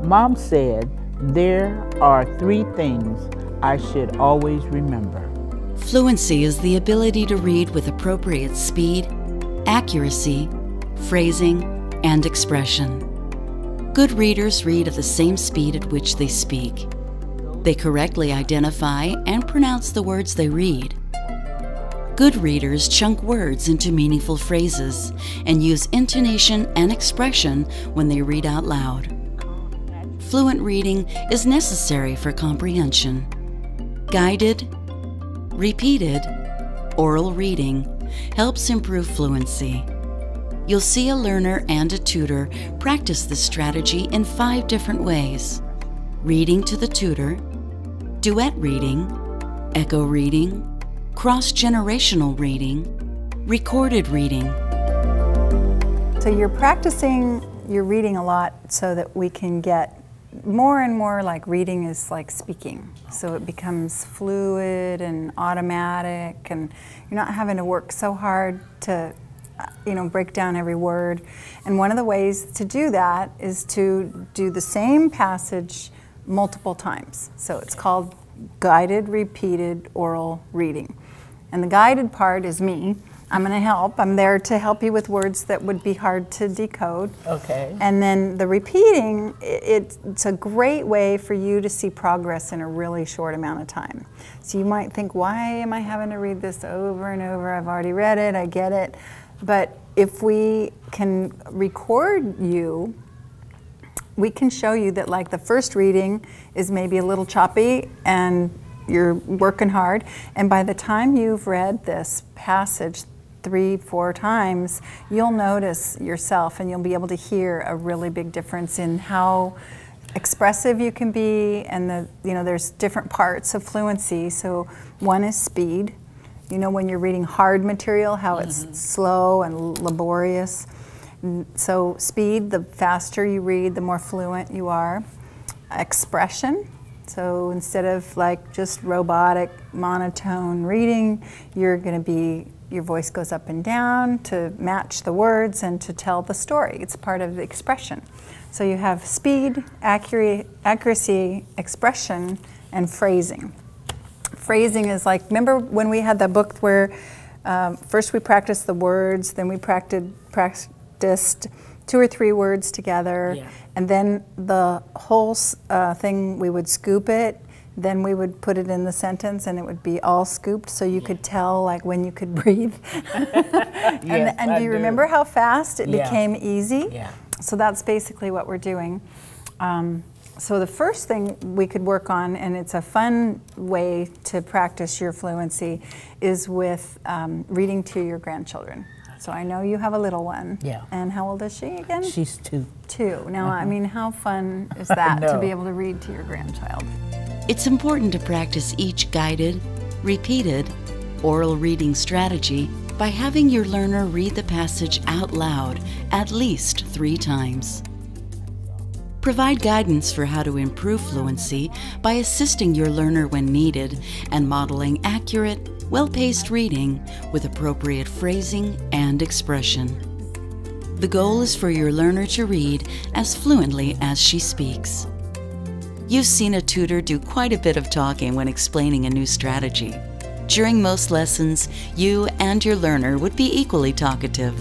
Mom said there are 3 things I should always remember. Fluency is the ability to read with appropriate speed, accuracy, phrasing, and expression. Good readers read at the same speed at which they speak. They correctly identify and pronounce the words they read. Good readers chunk words into meaningful phrases and use intonation and expression when they read out loud. Fluent reading is necessary for comprehension. Guided, repeated, oral reading helps improve fluency. You'll see a learner and a tutor practice this strategy in 5 different ways: reading to the tutor, duet reading, echo reading, cross-generational reading, recorded reading. So you're practicing your reading a lot so that we can get more and more like reading is like speaking. So it becomes fluid and automatic, and you're not having to work so hard to break down every word. And one of the ways to do that is to do the same passage multiple times. So it's called guided, repeated, oral reading. And the guided part is me. I'm going to help. I'm there to help you with words that would be hard to decode. Okay. And then the repeating, it's a great way for you to see progress in a really short amount of time. So you might think, why am I having to read this over and over? I've already read it, I get it. But if we can record you, we can show you that like the first reading is maybe a little choppy and you're working hard, and by the time you've read this passage 3-4 times, you'll notice yourself and you'll be able to hear a really big difference in how expressive you can be. And there's different parts of fluency. So one is speed. When you're reading hard material, how it's slow and laborious. So speed, the faster you read, the more fluent you are. Expression. So instead of like just robotic, monotone reading, your voice goes up and down to match the words and to tell the story. It's part of the expression. So you have speed, accuracy, expression, and phrasing. Phrasing is like, remember when we had that book where first we practiced the words, then we practiced 2 or 3 words together, and then the whole thing, we would scoop it, then we would put it in the sentence and it would be all scooped, so you could tell like when you could breathe. and do you remember how fast it became easy? Yeah. So that's basically what we're doing. So the first thing we could work on, and it's a fun way to practice your fluency, is with reading to your grandchildren. So I know you have a little one. Yeah. And how old is she again? She's 2. 2. Now, I mean, how fun is that to be able to read to your grandchild? It's important to practice each guided, repeated, oral reading strategy by having your learner read the passage out loud at least 3 times. Provide guidance for how to improve fluency by assisting your learner when needed and modeling accurate, well-paced reading with appropriate phrasing and expression. The goal is for your learner to read as fluently as she speaks. You've seen a tutor do quite a bit of talking when explaining a new strategy. During most lessons, you and your learner would be equally talkative.